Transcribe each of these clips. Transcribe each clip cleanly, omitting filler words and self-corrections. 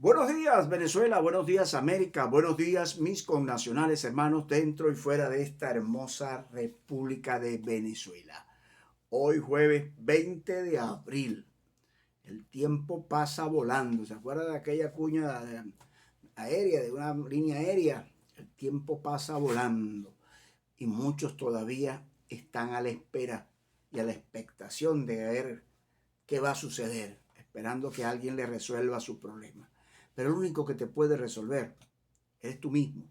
Buenos días Venezuela, buenos días América, buenos días mis connacionales hermanos dentro y fuera de esta hermosa República de Venezuela. Hoy jueves 20 de abril, el tiempo pasa volando. ¿Se acuerda de aquella cuña aérea, de una línea aérea? El tiempo pasa volando y muchos todavía están a la espera y a la expectación de ver qué va a suceder, esperando que alguien le resuelva su problema. Pero el único que te puede resolver eres tú mismo,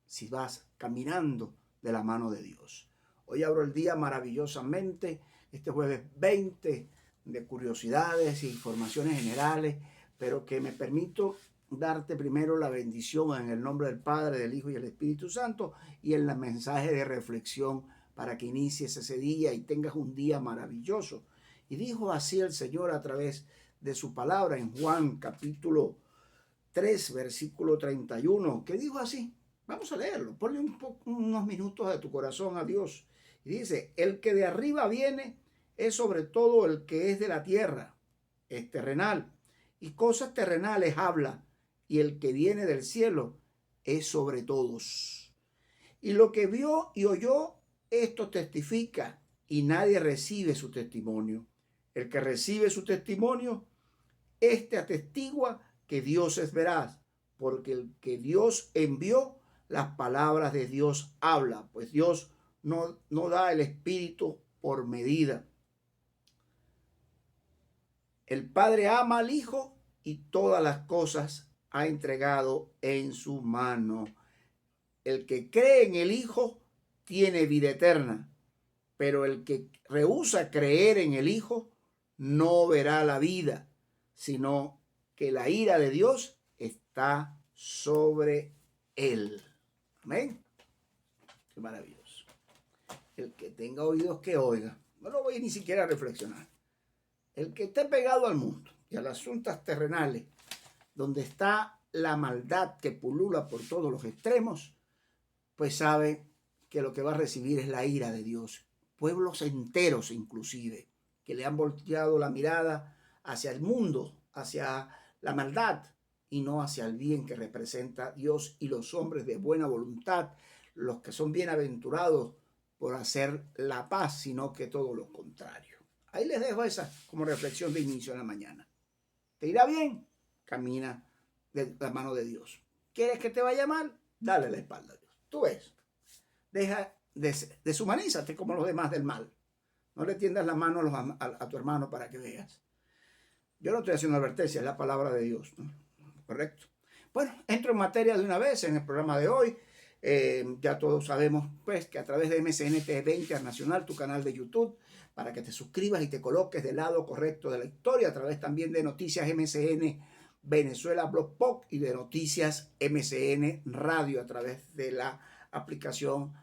si vas caminando de la mano de Dios. Hoy abro el día maravillosamente, este jueves 20, de curiosidades e informaciones generales, pero que me permito darte primero la bendición en el nombre del Padre, del Hijo y del Espíritu Santo, y en el mensaje de reflexión para que inicies ese día y tengas un día maravilloso. Y dijo así el Señor a través de su palabra en Juan capítulo 3, versículo 31, que dijo así. Vamos a leerlo. Ponle unos minutos de tu corazón a Dios. Y dice, el que de arriba viene es sobre todo el que es de la tierra, es terrenal, y cosas terrenales habla, y el que viene del cielo es sobre todos. Y lo que vio y oyó, esto testifica, y nadie recibe su testimonio. El que recibe su testimonio, este atestigua que Dios es veraz, porque el que Dios envió, las palabras de Dios habla, pues Dios no da el Espíritu por medida. El Padre ama al Hijo y todas las cosas ha entregado en su mano. El que cree en el Hijo tiene vida eterna, pero el que rehúsa creer en el Hijo no verá la vida, sino que la ira de Dios está sobre él. Amén. Qué maravilloso. El que tenga oídos que oiga. No lo voy ni siquiera a reflexionar. El que esté pegado al mundo y a las asuntos terrenales, donde está la maldad que pulula por todos los extremos, pues sabe que lo que va a recibir es la ira de Dios. Pueblos enteros inclusive, que le han volteado la mirada hacia el mundo, hacia la maldad y no hacia el bien que representa Dios y los hombres de buena voluntad, los que son bienaventurados por hacer la paz, sino que todo lo contrario. Ahí les dejo esa como reflexión de inicio de la mañana. ¿Te irá bien? Camina de la mano de Dios. ¿Quieres que te vaya mal? Dale la espalda a Dios. Tú ves. Deshumanízate como los demás del mal. No le tiendas la mano a tu hermano para que veas. Yo no estoy haciendo advertencia, es la palabra de Dios, ¿no? Correcto. Bueno, entro en materia de una vez en el programa de hoy. Ya todos sabemos pues que a través de MCN TV Internacional, tu canal de YouTube, para que te suscribas y te coloques del lado correcto de la historia, a través también de Noticias MCN Venezuela Blog Pop y de Noticias MCN Radio a través de la aplicación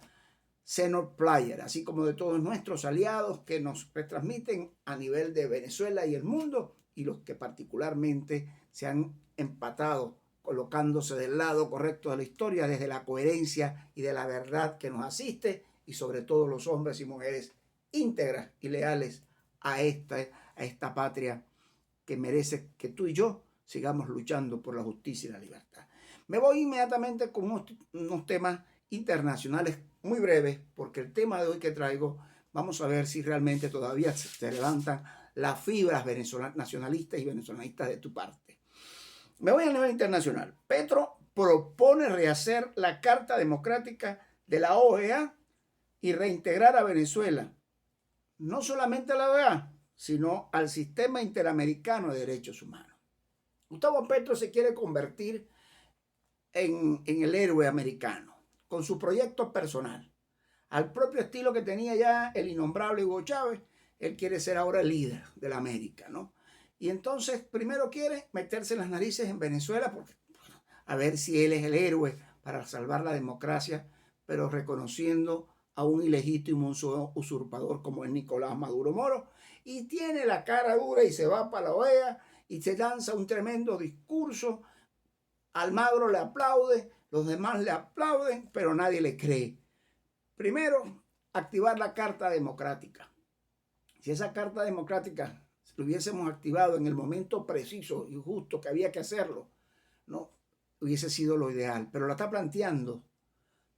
Senior Player, así como de todos nuestros aliados que nos retransmiten a nivel de Venezuela y el mundo, y los que particularmente se han empatado colocándose del lado correcto de la historia desde la coherencia y de la verdad que nos asiste, y sobre todo los hombres y mujeres íntegras y leales a esta patria que merece que tú y yo sigamos luchando por la justicia y la libertad. Me voy inmediatamente con unos temas internacionales muy breves, porque el tema de hoy que traigo, vamos a ver si realmente todavía se levantan las fibras nacionalistas y venezolanistas de tu parte. Me voy a nivel internacional. Petro propone rehacer la Carta Democrática de la OEA y reintegrar a Venezuela, no solamente a la OEA, sino al sistema interamericano de derechos humanos. Gustavo Petro se quiere convertir en el héroe americano, con su proyecto personal. Al propio estilo que tenía ya el innombrable Hugo Chávez, él quiere ser ahora el líder de la América, ¿no? Y entonces primero quiere meterse las narices en Venezuela, porque, a ver si él es el héroe para salvar la democracia, pero reconociendo a un ilegítimo usurpador como es Nicolás Maduro Moro, y tiene la cara dura y se va para la OEA y se lanza un tremendo discurso. Almagro le aplaude, los demás le aplauden, pero nadie le cree. Primero, activar la Carta Democrática. Si esa Carta Democrática lo hubiésemos activado en el momento preciso y justo que había que hacerlo, no hubiese sido lo ideal, pero la está planteando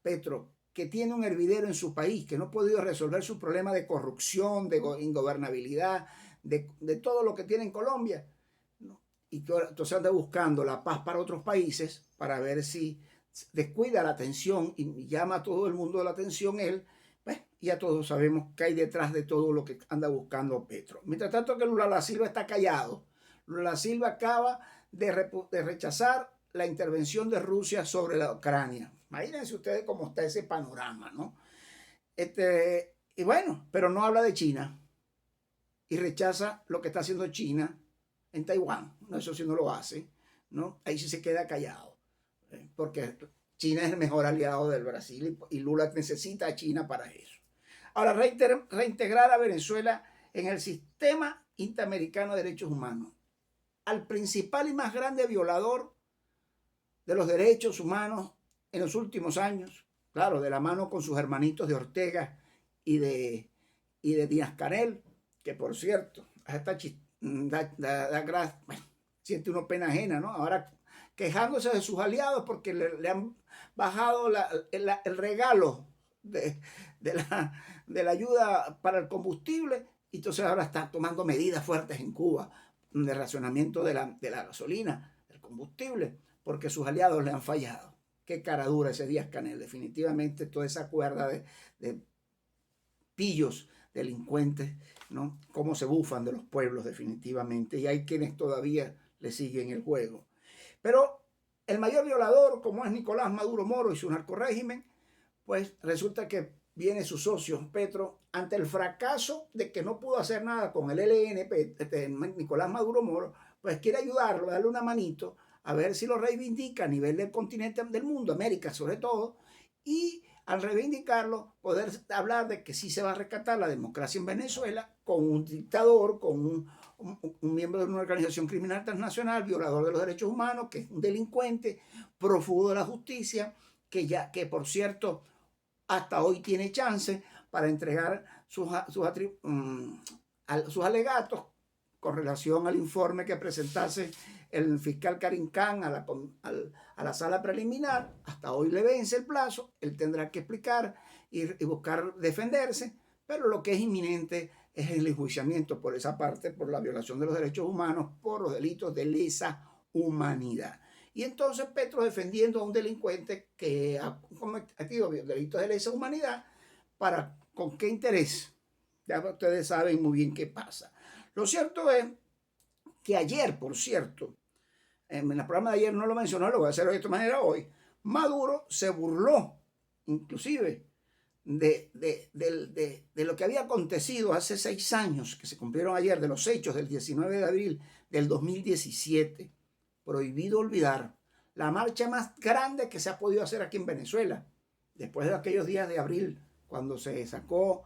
Petro, que tiene un hervidero en su país, que no ha podido resolver su problema de corrupción, de ingobernabilidad, de todo lo que tiene en Colombia, ¿no? Y que entonces anda buscando la paz para otros países para ver si descuida la atención y llama a todo el mundo la atención él. Pues ya todos sabemos qué hay detrás de todo lo que anda buscando Petro. Mientras tanto que Lula da Silva está callado. Lula da Silva acaba de rechazar la intervención de Rusia sobre la Ucrania. Imagínense ustedes cómo está ese panorama, ¿no? Y bueno, pero no habla de China y rechaza lo que está haciendo China en Taiwán. No, eso sí no lo hace, ¿no? Ahí sí se queda callado, porque China es el mejor aliado del Brasil y Lula necesita a China para eso. Ahora, reintegrar a Venezuela en el sistema interamericano de derechos humanos. Al principal y más grande violador de los derechos humanos en los últimos años, claro, de la mano con sus hermanitos de Ortega y de Díaz-Canel, que por cierto, hasta bueno, siente uno pena ajena, ¿no? Ahora quejándose de sus aliados porque le han bajado el regalo de la ayuda para el combustible, y entonces ahora está tomando medidas fuertes en Cuba de racionamiento de la gasolina, del combustible, porque sus aliados le han fallado. Qué cara dura ese Díaz-Canel, definitivamente toda esa cuerda de pillos, delincuentes, ¿no? Cómo se bufan de los pueblos definitivamente, y hay quienes todavía le siguen el juego. Pero el mayor violador, como es Nicolás Maduro Moro y su narcorrégimen, pues resulta que viene su socio Petro ante el fracaso de que no pudo hacer nada con el ELN, Nicolás Maduro Moro, pues quiere ayudarlo, darle una manito, a ver si lo reivindica a nivel del continente del mundo, América sobre todo, y al reivindicarlo, poder hablar de que sí se va a rescatar la democracia en Venezuela con un dictador, con un miembro de una organización criminal transnacional, violador de los derechos humanos, que es un delincuente, prófugo de la justicia, que por cierto, hasta hoy tiene chance para entregar sus alegatos con relación al informe que presentase el fiscal Karim Khan a la sala preliminar. Hasta hoy le vence el plazo, él tendrá que explicar y buscar defenderse, pero lo que es inminente es el enjuiciamiento por esa parte, por la violación de los derechos humanos, por los delitos de lesa humanidad. Y entonces Petro defendiendo a un delincuente que ha cometido delitos de lesa humanidad, ¿con qué interés? Ya ustedes saben muy bien qué pasa. Lo cierto es que ayer, por cierto, en el programa de ayer no lo mencionó, lo voy a hacer de esta manera hoy, Maduro se burló inclusive de lo que había acontecido hace 6 años, que se cumplieron ayer, de los hechos del 19 de abril del 2017. Prohibido olvidar la marcha más grande que se ha podido hacer aquí en Venezuela, después de aquellos días de abril, cuando se sacó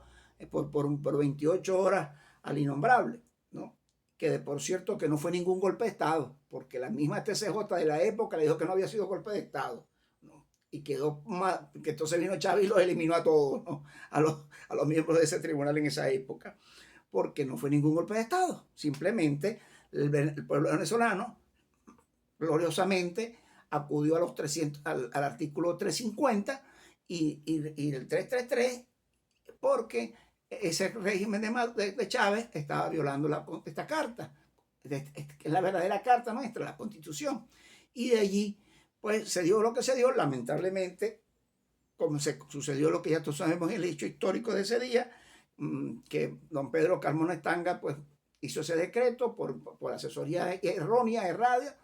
por 28 horas al innombrable, ¿no? Que por cierto que no fue ningún golpe de Estado, porque la misma TCJ de la época le dijo que no había sido golpe de Estado, ¿no? Y quedó más, que entonces vino Chávez y los eliminó a todos, ¿no? a los miembros de ese tribunal en esa época, porque no fue ningún golpe de Estado, simplemente el pueblo venezolano gloriosamente acudió a los 300, al artículo 350 y el 333, porque ese régimen de Chávez estaba violando esta carta, es la verdadera carta nuestra, la Constitución. Y de allí, pues se dio lo que se dio, lamentablemente, como se sucedió lo que ya todos sabemos, el hecho histórico de ese día, que don Pedro Carmona Estanga, pues hizo ese decreto por asesoría errónea, errada,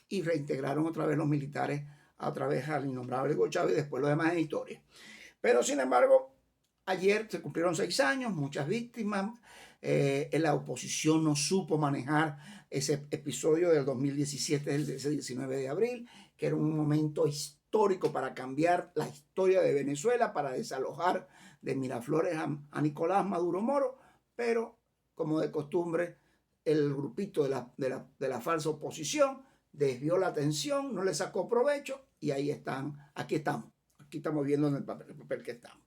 y reintegraron otra vez los militares otra vez al innombrable Hugo Chávez, y después lo demás en historia. Pero sin embargo, ayer se cumplieron 6 años, muchas víctimas. La oposición no supo manejar ese episodio del 2017, ese 19 de abril, que era un momento histórico para cambiar la historia de Venezuela, para desalojar de Miraflores a Nicolás Maduro Moro, pero como de costumbre, el grupito de la falsa oposición desvió la atención, no le sacó provecho, y ahí están, aquí estamos viendo en el papel que estamos.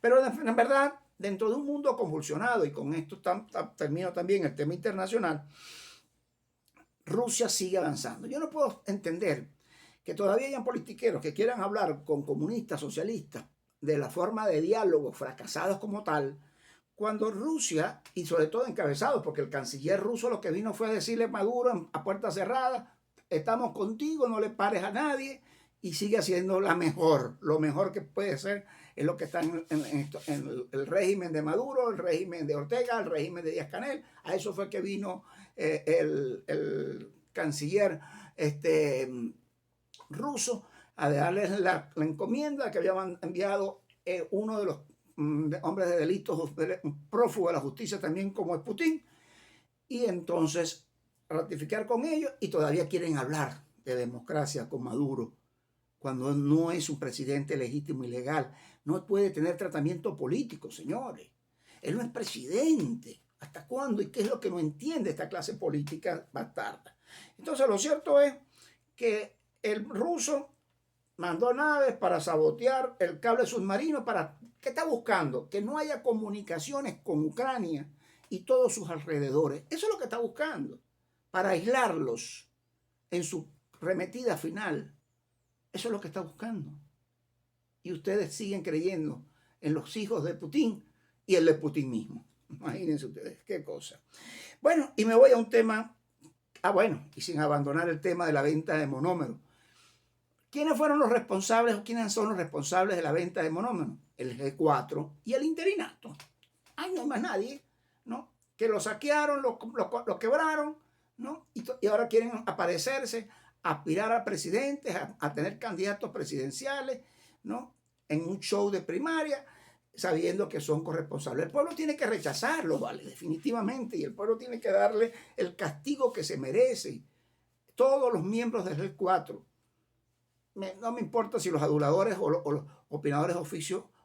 Pero en verdad, dentro de un mundo convulsionado, y con esto termino también el tema internacional, Rusia sigue avanzando. Yo no puedo entender que todavía hayan politiqueros que quieran hablar con comunistas, socialistas, de la forma de diálogo fracasados como tal, cuando Rusia, y sobre todo encabezados, porque el canciller ruso lo que vino fue a decirle a Maduro a puerta cerrada, estamos contigo, no le pares a nadie, y sigue haciendo lo mejor que puede ser, es lo que está en el régimen de Maduro, el régimen de Ortega, el régimen de Díaz-Canel. A eso fue que vino el canciller ruso a darles la encomienda que había enviado uno de los hombres de delitos, un prófugo de la justicia también como es Putin, y entonces ratificar con ellos, y todavía quieren hablar de democracia con Maduro, cuando no es un presidente legítimo y legal. No puede tener tratamiento político, señores. Él no es presidente. ¿Hasta cuándo? ¿Y qué es lo que no entiende esta clase política bastarda? Entonces, lo cierto es que el ruso mandó naves para sabotear el cable submarino. ¿Qué está buscando? Que no haya comunicaciones con Ucrania y todos sus alrededores. Eso es lo que está buscando, para aislarlos en su arremetida final. Eso es lo que está buscando. Y ustedes siguen creyendo en los hijos de Putin y el de Putin mismo. Imagínense ustedes, qué cosa. Bueno, y me voy a un tema, y sin abandonar el tema de la venta de monómeros. ¿Quiénes fueron los responsables o quiénes son los responsables de la venta de monómeros? El G4 y el interinato. Ay, no hay más nadie, ¿no? Que lo saquearon, lo quebraron, ¿no? Y ahora quieren aparecerse, aspirar a presidentes, a tener candidatos presidenciales, ¿no? En un show de primaria, sabiendo que son corresponsables. El pueblo tiene que rechazarlo, ¿vale? Definitivamente. Y el pueblo tiene que darle el castigo que se merece. Todos los miembros del G4. No me importa si los aduladores o los opinadores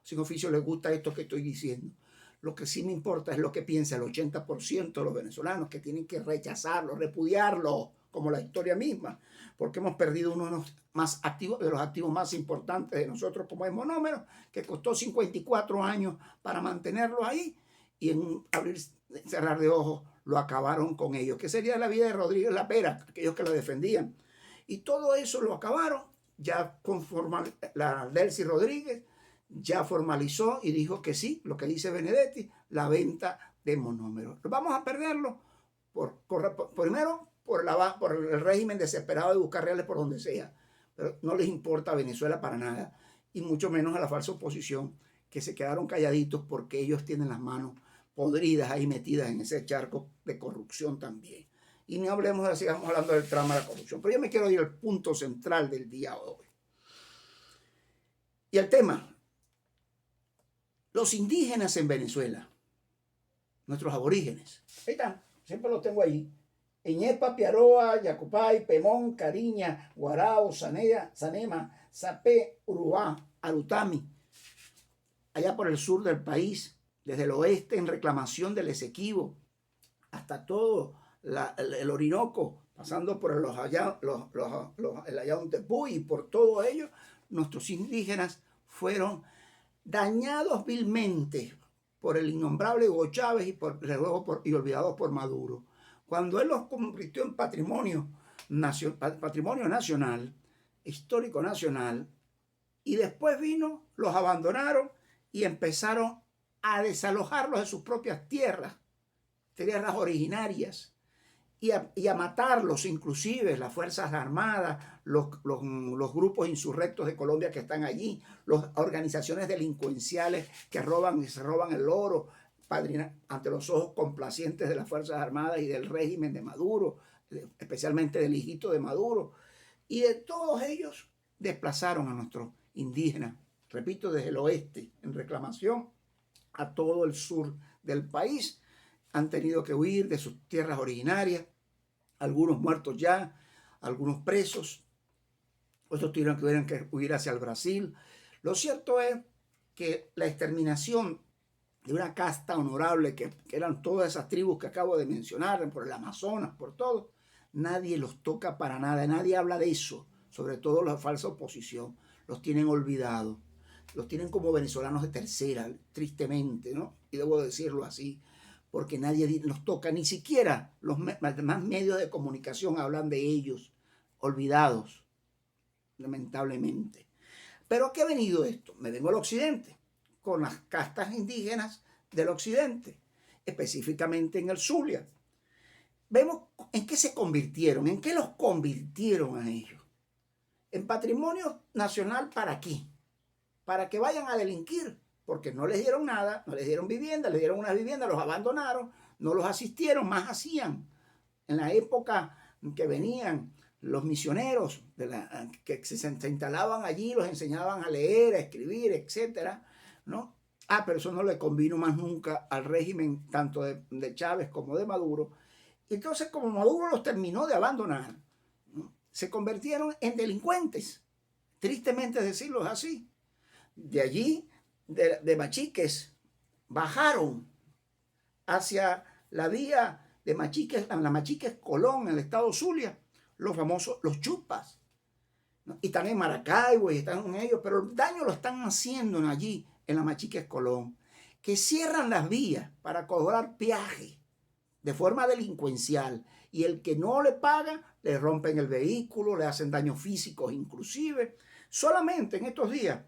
sin oficio les gusta esto que estoy diciendo. Lo que sí me importa es lo que piensa el 80% de los venezolanos, que tienen que rechazarlo, repudiarlo, como la historia misma, porque hemos perdido uno de los activos más importantes de nosotros, como es monómero, que costó 54 años para mantenerlo ahí, y en un abrir y cerrar de ojos lo acabaron con ellos. ¿Qué sería la vida de Rodríguez Lapera, aquellos que lo defendían? Y todo eso lo acabaron. Ya la Delcy Rodríguez ya formalizó y dijo que sí, lo que dice Benedetti, la venta de monómeros. Vamos a perderlo primero por el régimen desesperado de buscar reales por donde sea, pero no les importa a Venezuela para nada, y mucho menos a la falsa oposición, que se quedaron calladitos porque ellos tienen las manos podridas ahí metidas en ese charco de corrupción también. Y ni hablemos de, sigamos hablando del trama de la corrupción. Pero yo me quiero ir al punto central del día de hoy. Y el tema, los indígenas en Venezuela, nuestros aborígenes. Ahí están, siempre los tengo ahí. Eñepa, Piaroa, Yacupay, Pemón, Cariña, Guarao, Sanema, Sapé, Urubá, Arutami. Allá por el sur del país, desde el oeste en reclamación del Esequibo, hasta todo el Orinoco, pasando por el Ayahuntepú, y por todo ello, nuestros indígenas fueron dañados vilmente por el innombrable Hugo Chávez y olvidados por Maduro. Cuando él los convirtió en patrimonio nacional, histórico nacional, y después los abandonaron y empezaron a desalojarlos de sus propias tierras originarias, y a matarlos, inclusive las Fuerzas Armadas, los grupos insurrectos de Colombia que están allí, las organizaciones delincuenciales que se roban el oro ante los ojos complacientes de las Fuerzas Armadas y del régimen de Maduro, especialmente del hijito de Maduro. Y de todos ellos desplazaron a nuestros indígenas, repito, desde el oeste en reclamación a todo el sur del país. Han tenido que huir de sus tierras originarias, algunos muertos ya, algunos presos, otros tuvieron que huir hacia el Brasil. Lo cierto es que la exterminación de una casta honorable que eran todas esas tribus que acabo de mencionar, por el Amazonas, por todo, nadie los toca para nada, nadie habla de eso, sobre todo la falsa oposición. Los tienen olvidados, los tienen como venezolanos de tercera, tristemente, ¿no? Y debo decirlo así, porque nadie los toca, ni siquiera los demás medios de comunicación hablan de ellos, olvidados, lamentablemente. ¿Pero a qué ha venido esto? Me vengo al occidente, con las castas indígenas del occidente, específicamente en el Zulia. Vemos en qué se convirtieron, en qué los convirtieron a ellos. En patrimonio nacional, ¿para qué? Para que vayan a delinquir, porque no les dieron nada, no les dieron vivienda, les dieron una vivienda, los abandonaron, no los asistieron, más hacían. En la época que venían los misioneros que se instalaban allí, los enseñaban a leer, a escribir, etcétera, ¿no? Pero eso no le convino más nunca al régimen tanto de Chávez como de Maduro. Entonces, como Maduro los terminó de abandonar, ¿no?, se convirtieron en delincuentes, tristemente decirlo así. De allí, de Machiques, bajaron hacia la vía de Machiques, la Machiques Colón, en el estado Zulia, los famosos, los chupas, ¿no? Y están en Maracaibo y están en ellos, pero el daño lo están haciendo allí, en la Machiques Colón, que cierran las vías para cobrar peaje de forma delincuencial, y el que no le paga, le rompen el vehículo, le hacen daños físicos inclusive. Solamente en estos días,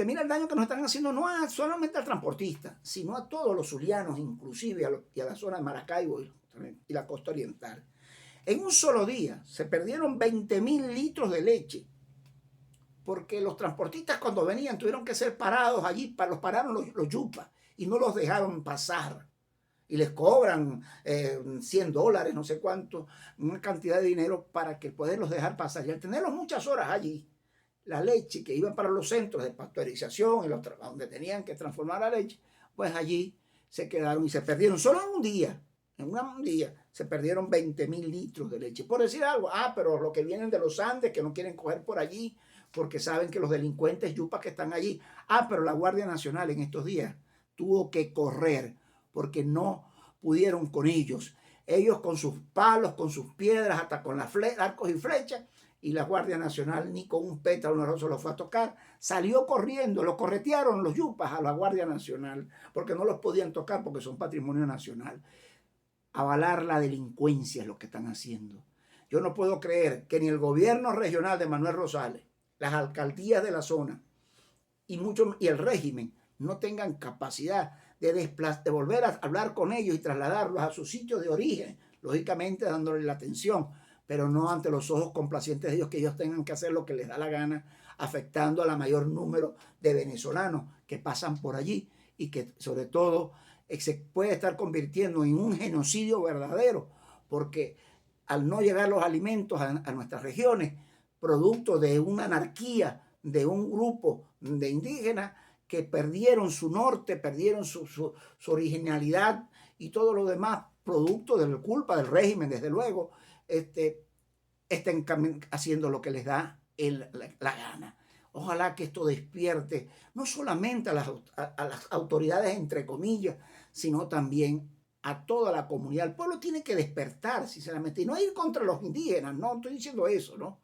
mira el daño que nos están haciendo, no solamente al transportista, sino a todos los zulianos, inclusive y a la zona de Maracaibo y la costa oriental. En un solo día se perdieron 20.000 litros de leche, porque los transportistas cuando venían tuvieron que ser parados allí, los pararon los yupas y no los dejaron pasar. Y les cobran $100, no sé cuánto, una cantidad de dinero para que poderlos dejar pasar. Y al tenerlos muchas horas allí, la leche que iba para los centros de pasteurización, donde tenían que transformar la leche, pues allí se quedaron y se perdieron. Solo en un día se perdieron 20.000 litros de leche. Por decir algo, pero los que vienen de los Andes, que no quieren coger por allí, porque saben que los delincuentes yupas que están allí. Pero la Guardia Nacional en estos días tuvo que correr, porque no pudieron con ellos. Ellos con sus palos, con sus piedras, hasta con arcos y flechas, y la Guardia Nacional ni con un pétalo de rosa los fue a tocar. Salió corriendo, los corretearon los yupas a la Guardia Nacional, porque no los podían tocar porque son patrimonio nacional. Avalar la delincuencia es lo que están haciendo. Yo no puedo creer que ni el gobierno regional de Manuel Rosales, las alcaldías de la zona y el régimen no tengan capacidad de volver a hablar con ellos y trasladarlos a sus sitios de origen, lógicamente dándoles la atención, pero no ante los ojos complacientes de ellos, que ellos tengan que hacer lo que les da la gana, afectando a la mayor número de venezolanos que pasan por allí y que sobre todo se puede estar convirtiendo en un genocidio verdadero, porque al no llegar los alimentos a nuestras regiones, producto de una anarquía de un grupo de indígenas que perdieron su norte, perdieron su originalidad y todo lo demás, producto de la culpa del régimen, desde luego, estén haciendo lo que les da la gana. Ojalá que esto despierte no solamente a las autoridades, entre comillas, sino también a toda la comunidad. El pueblo tiene que despertar, sinceramente, y no ir contra los indígenas, no estoy diciendo eso, ¿no?,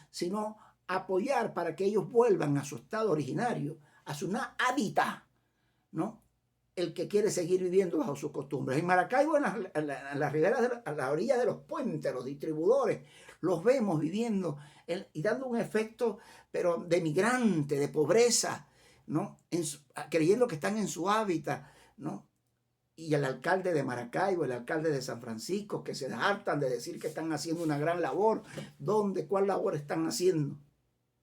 sino apoyar para que ellos vuelvan a su estado originario, a su hábitat, ¿no?, el que quiere seguir viviendo bajo sus costumbres. En Maracaibo, en las riberas, a las orillas de los puentes, los distribuidores, los vemos viviendo y dando un efecto, pero de migrante, de pobreza, ¿no?, creyendo que están en su hábitat, ¿no? Y el alcalde de Maracaibo, el alcalde de San Francisco, que se hartan de decir que están haciendo una gran labor. ¿Cuál labor están haciendo?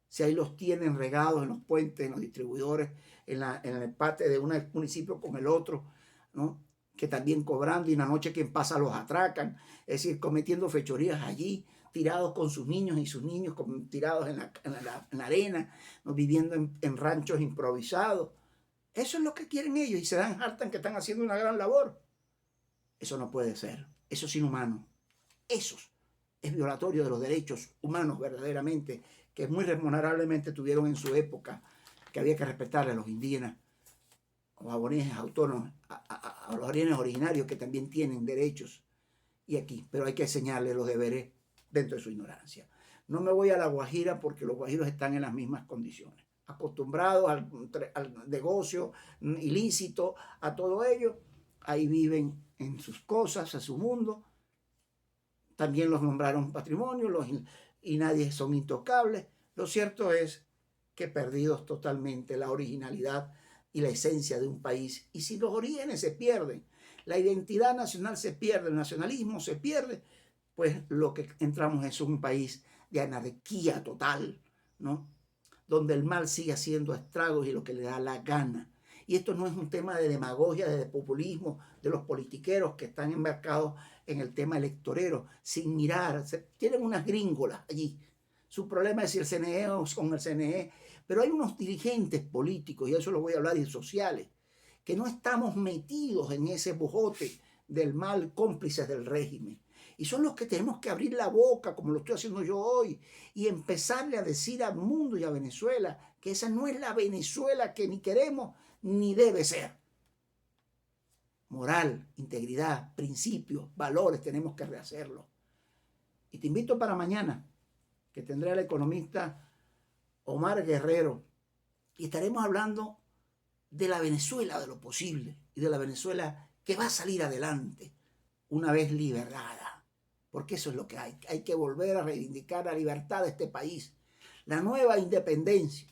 Si ahí los tienen regados en los puentes, en los distribuidores, en el empate de un municipio con el otro, ¿no?, que también cobrando, y en la noche quien pasa los atracan, es decir, cometiendo fechorías allí, tirados con sus niños y sus niños tirados en la arena, ¿no?, viviendo en ranchos improvisados. Eso es lo que quieren ellos y se dan hartan que están haciendo una gran labor. Eso no puede ser. Eso es inhumano. Eso es violatorio de los derechos humanos verdaderamente, que muy remunerablemente tuvieron en su época, que había que respetarle a los indígenas, a los aborígenes autónomos, a los aborígenes originarios, que también tienen derechos. Y aquí, pero hay que enseñarles los deberes dentro de su ignorancia. No me voy a la Guajira porque los guajiros están en las mismas condiciones, acostumbrados al negocio ilícito, a todo ello, ahí viven en sus cosas, en su mundo. También los nombraron patrimonio y nadie son intocables. Lo cierto es que perdidos totalmente la originalidad y la esencia de un país. Y si los orígenes se pierden, la identidad nacional se pierde, el nacionalismo se pierde, pues lo que entramos es un país de anarquía total, ¿no? Donde el mal sigue haciendo estragos y lo que le da la gana. Y esto no es un tema de demagogia, de populismo, de los politiqueros que están embarcados en el tema electorero, sin mirar. Tienen unas gringolas allí. Su problema es si el CNE o con el CNE. Pero hay unos dirigentes políticos, y eso lo voy a hablar, y sociales, que no estamos metidos en ese bojote del mal, cómplices del régimen. Y son los que tenemos que abrir la boca, como lo estoy haciendo yo hoy, y empezarle a decir al mundo y a Venezuela que esa no es la Venezuela que ni queremos ni debe ser. Moral, integridad, principios, valores, tenemos que rehacerlo. Y te invito para mañana, que tendré al economista Omar Guerrero, y estaremos hablando de la Venezuela de lo posible y de la Venezuela que va a salir adelante una vez liberada, porque eso es lo que hay que volver a reivindicar la libertad de este país, la nueva independencia.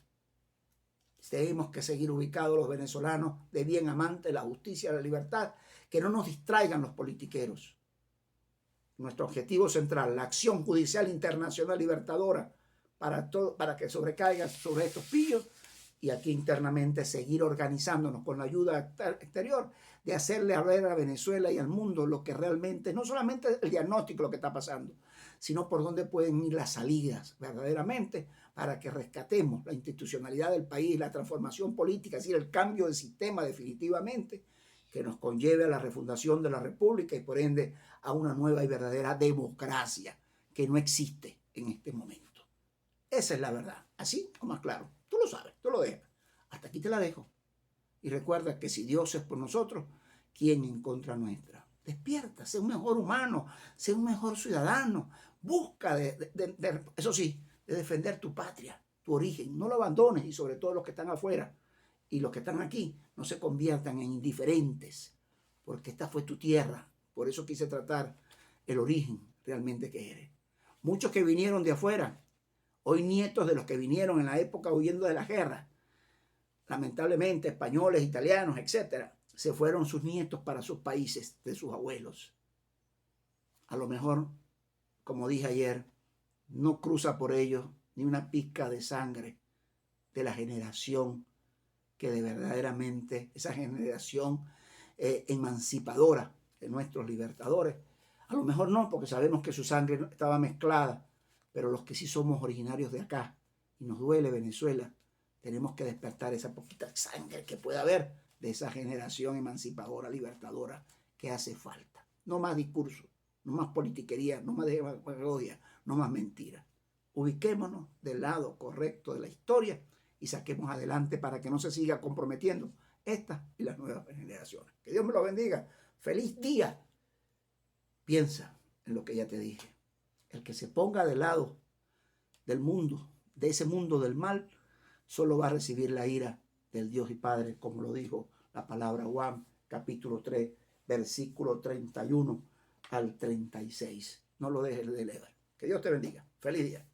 Tenemos que seguir ubicados los venezolanos de bien amantes, la justicia, la libertad, que no nos distraigan los politiqueros. Nuestro objetivo central, la acción judicial internacional libertadora para que sobrecaiga sobre estos pillos, y aquí internamente seguir organizándonos con la ayuda exterior de hacerle ver a Venezuela y al mundo lo que realmente, no solamente el diagnóstico, lo que está pasando, sino por dónde pueden ir las salidas verdaderamente para que rescatemos la institucionalidad del país, la transformación política, es decir, el cambio de sistema definitivamente, que nos conlleve a la refundación de la República y por ende a una nueva y verdadera democracia que no existe en este momento. Esa es la verdad, así o más claro. Tú lo sabes, tú lo dejas. Hasta aquí te la dejo. Y recuerda que si Dios es por nosotros, ¿quién en contra nuestra? Despierta, sé un mejor humano, sé un mejor ciudadano. Busca, eso sí, de defender tu patria, tu origen. No lo abandones, y sobre todo los que están afuera y los que están aquí, no se conviertan en indiferentes, porque esta fue tu tierra. Por eso quise tratar el origen realmente que eres. Muchos que vinieron de afuera, hoy nietos de los que vinieron en la época huyendo de la guerra, lamentablemente españoles, italianos, etcétera, se fueron sus nietos para sus países de sus abuelos. A lo mejor, como dije ayer, no cruza por ellos ni una pizca de sangre de la generación que de verdaderamente, esa generación emancipadora de nuestros libertadores. A lo mejor no, porque sabemos que su sangre estaba mezclada, pero los que sí somos originarios de acá y nos duele Venezuela, tenemos que despertar esa poquita sangre que pueda haber de esa generación emancipadora, libertadora, que hace falta. No más discurso, no más politiquería, no más demagogia, no más mentira. Ubiquémonos del lado correcto de la historia y saquemos adelante para que no se siga comprometiendo esta y las nuevas generaciones. Que Dios me lo bendiga. Feliz día. Piensa en lo que ya te dije. El que se ponga del lado del mundo, de ese mundo del mal, solo va a recibir la ira del Dios y Padre, como lo dijo la palabra Juan, capítulo 3, versículo 31 al 36. No lo dejes de leer. Que Dios te bendiga. Feliz día.